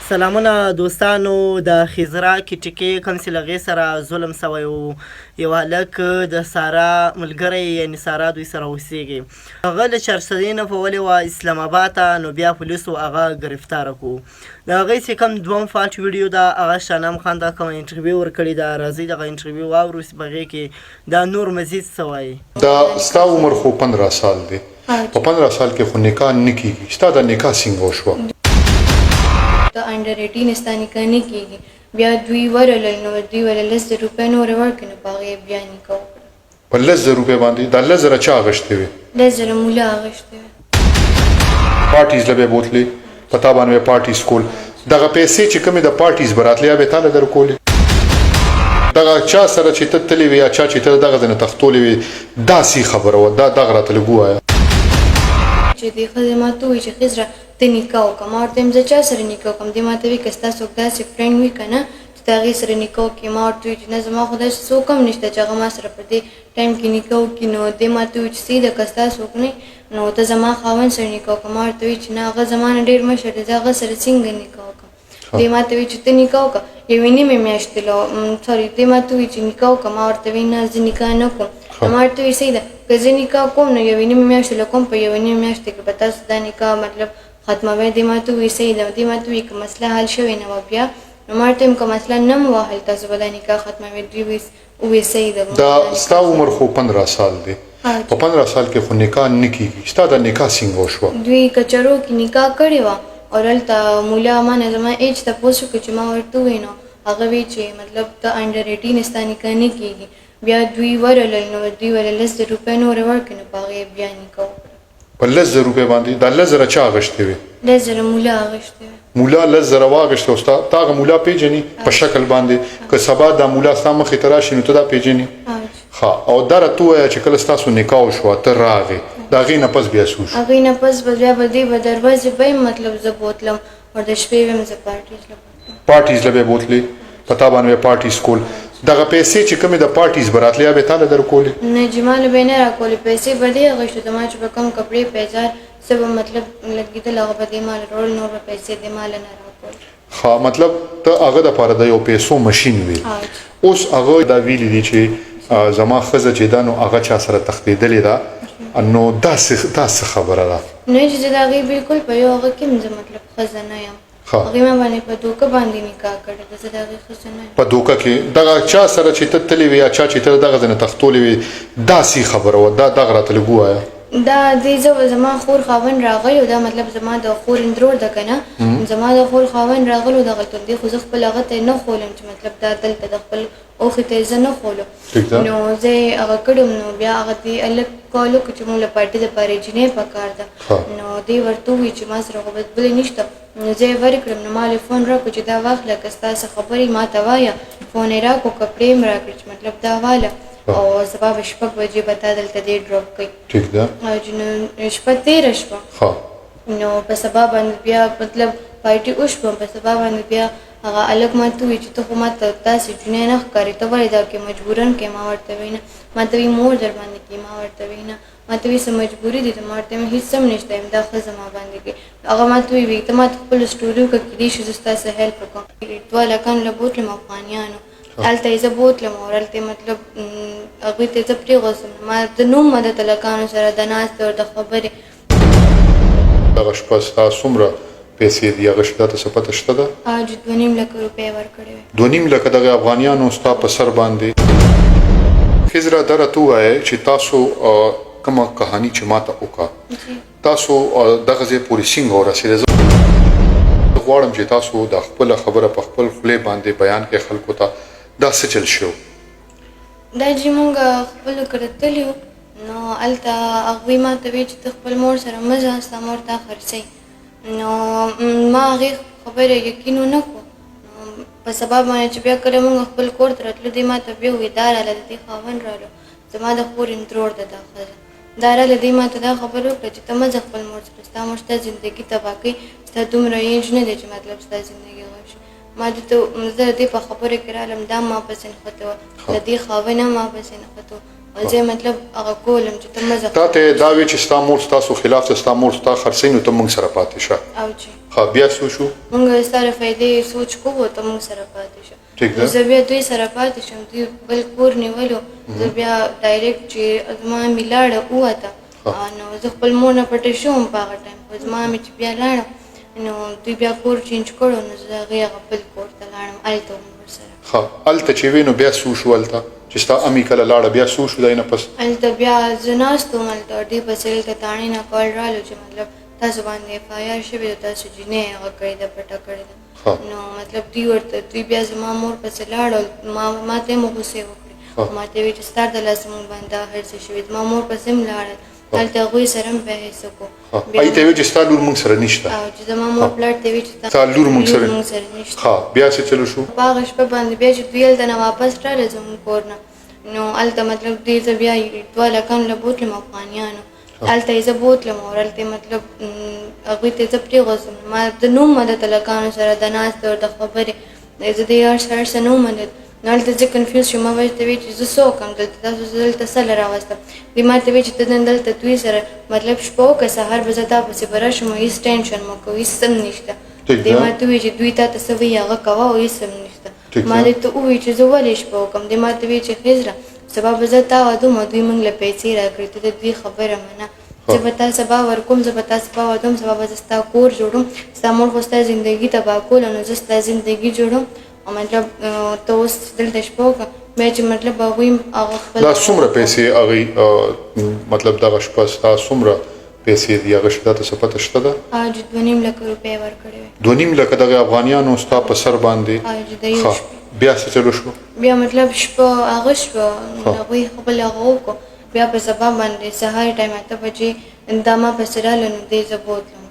سلامونه دوستانو د خزرا کټکې کونسلغې سره ظلم سوی و یو هلک د سارا ملګری یعنې سارا دوی سره اوسیږي هغه له چارسدۍ نه په ولې وه اسلام آباد ته نو بیا پولیسو هغه ګرفتاره کړو د هغې چې کوم دوم فالټ ویډیو ده هغه شاهنام خان دا کومه انټرویو ورکړې ده راځئ دغه انټرویو واورو چې په هغې کې دا نور مزید څه وایي دا ستا عمر خو 15 سال دی په 15 سال کې خو نکاح نه کیږي ستا د نکاح څنګه وشوه د انډر 18 ستا نکاح نه کیږي بیا دوی ورلل نو دوی ولې 10 روپۍ نور ورکړي نو په هغې بیا نکاح وکړه په 10 روپۍ باندې دا 10 چا اغشتې وې 10 مولا اغشتې وې پارټیز لبه بوتلې پتا باندې پارټیز کول دغه پیسې چې کومې د پارټیز براتلې به تعالی درکولې دغه چا سره چې ته تلې وې یا چا چې ته دغه نه تختولې وې دا سی خبره و دا دغه راته لګوایا چې دې ښځې ما ته ووایي چې خزره ته نکاح وکړه ما ورته وایم زه چا سره نکاح وکړم دې ما ته وایي که ستا څوک داسې فرینډ وي که نه چې د هغې سره نکاح وکړي ما ورته وایي چې نه زما خو داسې څوک هم نشته چې هغه ما سره په دې ټایم کې نکاح وکړي نو دې ما ته وایي چې سیده که ستا څوک نه نو ته زما خاوند سره نکاح وکړه ما ورته وایي چې نه هغه زما نه ډېر مشر دی زه هغه سره څنګه نکاح وکړم دې ما ته وایي چې ته نکاح وکړه یوې نیمې میاشتې سوري دې ما ته وایي چې نکاح وکړه ما ورته وایي نه زه نکاح نه کوم ما ورته وایي صحیح ده که زه نکاح کوم نو یوې نیمې میاشتې له کوم په یوې نیمې میاشتې کې به تاسو دا نکاح مطلب ختموي دې ما ته وایي صحیح ده دې ما ته وایي که مسله حل شوې نه وه بیا نو ما ورته وایم که مسله نه مو وه حل تاسو به دا نکاح ختموي دوی وایي صحیح ده دا ستا عمر خو 15 سال دی په 15 سال کې خو نکاح نه کیږي ستا د نکاح څنګه وشوه دوی کچرو کې نکاح کړې وه او هلته مولا ما نه زما ایج تپوس وکړو چې ما ورته ووایي نو هغه وایي چې مطلب ته انډر 18 ستا نکاح نه کیږي بیا دوی ورلل نو دوی ولې 10 روپۍ نور ورکړي نو په هغې بیا نکاح وکړه په 10 روپۍ باندې دا 10 چا اغشتې وې 10 مولا اغشتې وې مولا 10 واغشته او ستا تا هغه مولا پیژنې په شکل باندې که سبا دا مولا ستا مخې ته راشي نو ته دا پیژنې ښه او دا راته ووایه چې کله ستاسو نکاح وشوه ته راغې د هغې نه پس بیا څه وشو هغې نه پس به بیا به دې به دروازې به یم مطلب زه بوتلم او د شپې به یم زه پارټیز له به بوتلې په تا باندې به پارټیز کول دغه پیسې چې کومې د پارټیز براتلې به تعالی درکولې نه جمال به نه راکولې پیسې به دې اغوښتو د ما چې به کوم کپړې پیزار څه به مطلب لګېدل هغه به دې مال رول نور به پیسې دې مال نه راکول ښه مطلب ته هغه دپاره د یو پیسو مشین وي اوس هغه دا ویلي دي چې زما ښځه چې ده نو هغه چا سره تښتېدلې ده نو دا څه خبره ده نه چې زه د هغې بلکل په یو هغه کې هم زه مطلب ښځه نه یم هغې ما باندې په دوکه باندې نکاح کړې ده زه د هغې ښځه نه یم په دوکه کې دغه چا سره چې ته تللې وې یا چا چې ته دغه ځای نه تښتولې وې داسې خبره وه دا دغه راته لږ ووایه دا دې زما خور خاوند راغلی دا مطلب زما د خور اندرور ده که نه زما د خور خاوند راغلو دغلته دی خو زه خپل هغه ته نه خولم چې مطلب دا دلته د خپل اوښې ته زه نه خولم نو زه یې هغه کړم نو بیا هغه دې هلک کال وکړو چې موږ له پارټۍ دپاره جینۍ پکار ده نو دې ورته ووایي چې ما سره خو بلې نشته نو زه یې ورکړم نو ما له فون راکړو چې دا واخله که ستا څه خبرې ما ته وایه فون یې راکړو کپړې مې راکړې چې مطلب دا واله او سبا به 6 بجې به تا دلته دې ډراپ کړي ټیک ده نو شپه تېره شوه نو په سبا باندې بیا مطلب پارټي وشوه په سبا باندې بیا هغه هلک ما ته ووایي چې ته خو ما ته داسې جونی نه ښکارې ته ولې دا کې مجبورن کې ما ورته وایي نه ما ته وایي مور در باندې کې ما ورته وایي نه ما ته وایي څه مجبوري دي ما ورته وایم هېڅ هم نشته یم دا ښځه ما باندې کې هغه ما ته وایي ته ما ته خپله سټوري وکړه کیدای شي زه ستاسې هیلپ وکړم 2 هلکانو له بوتلم افغانیانو هلته یې زه بوتلم او هلته مطلب هغوی ته زه پرېغوستم ما د نوم مه د هلکانو سره د ناستې او د خبرې دغه شپه ستا څومره پیسې دي هغه شپه ته څه پته شته ده 2.5 لک روپۍ ورکړې وې 2.5 لکه دغه افغانیانو ستا په سر باندې خزره دا راته ووایه چې تاسو کومه کهاني چې ما ته وکړه تاسو دغه ځای پورې څنګه ورسېده زه غواړم چې تاسو د خپله خبره په خپل خولې باندې بیان کړئ خلکو ته دا څه چل شو دا چې موږ خپلو کره تللي وو نو هلته هغوی ما ته وایي چې ته خپل مور سره مه ځه ستا مور تا خرڅوي نو ما هغې خبره یقین ونه کړو په سبا باندې چې بیا کله موږ خپل کور ته راتلو دی ما ته بیا ووایي دا راله د دې خاوند رالو زما د خور اندرور ده دا ښځه دا راله دی ما ته دا خبره وکړه چې ته مه ځه خپل مور سره ستا مور ستا زندګي تباه کوي ستا دومره ایج نه دی چې مطلب ستا زندګي غم شي ما زه د دې په خبره کې رالم دا ما پسې نښته وه د دې خاوند هم ما پسې نښته زه مطلب هغه کولم چې ته مزه تا ته دا وی چې ستا مور ستاسو خلاف ستا مور ستا خرڅینو ته موږ سره پاتې شه او چې ها بیا څه شو مونږ ستاره فائدې سوچ کوو ته مونږ سره پاتې شو ټیک ده زه بیا دوی سره پاتې شم دوی بل کور نیولو زه بیا ډایرکټ چې زما مې لاړه ووته نو زه خپل مور نه پټه شوم په هغه ټایم خو زما مې چې بیا لاړم نو دوی بیا کور چینج کړو نو زه هغې هغه بل کور ته لاړم هلته وم ورسره ها هلته چې وی نو بیا څه شو هلته چې ستا امي کله لاړه بیا څه شو دی نه پس هلته بیا زه ناست وم هلته ډېر پسې هلته تاڼې نه کال رالو چې مطلب تاسو باندې اف آی آر شوې ده تاسو جینۍ هغه کړې ده پټه کړې ده نو مطلب دوی بیا زما مور پسې لاړل ما ته یې مو غوسې وکړې ما ته یې ویل چې ستا د لاسه مونږ باندې دا هر څه شوي زما مور پسې هم لاړل هلته هغوی سره هم بحث وکړو هغې ته یې ویل چې ستا لور موږ سره نشته او چې زما مور پلار ته یې ویل چې ستا لور موږ سره نشته ها بیا څه چلو شو په هغه شپه باندې بیا چې دوی هلته نه واپس راغله زموږ کور نه نو هلته مطلب دوی زه بیا 2 لکانو له بوتلم افغانیانو هلته یې زه بوتلم او هلته مطلب هغوی ته زه پرېغوځم ما د نوم مدد هلکانو سره د ناستې او د خبرې زه د هر څه نه ومدد نو هلته زه کنفیوز شوم ما ورته ویل چې زه څه وکړم دلته تاسو زه دلته څه له راوستم دوی ما ته ویل چې ته نن دلته دوی سره مطلب شپه وکړه سهار به زه تا پسې به راشم او هېڅ ټینشن مه کوه هېڅ څه نشته دوی ما ته وویل چې دوی تا ته څه وایي هغه کوه او هېڅ هم نشته ما دې ته وویل چې زه ولې شپه وکړم دوی ما ته ویل چې خزره سبا به زه تا وادم او دوی موږ له پیسې راکړې ته د دوی خبره منه زه به تا سبا ورکوم زه به تا سبا وادم سبا به زه ستا کور جوړم ستا مور خو ستا زندګي تباه کوله نو زه ستا زندګي جوړم او مطلب ته اوس دلته شپه وکړه بیا چې مطلب هغوی هغه خپل دا څومره پیسې هغې مطلب دغه شپه ستا څومره پیسې دي هغه شته ته څه پته شته ده 2.5 لک روپۍ ورکړې وې 2.5 لکه دغه افغانیانو ستا په سر باندې بیا څه چلو شو بیا مطلب شپه هغه شپه هغوی خپل هغه وکړو بیا په سبا باندې سهار ټایم 8 بجې دا ما پسې راغله نو دی زه بوتلم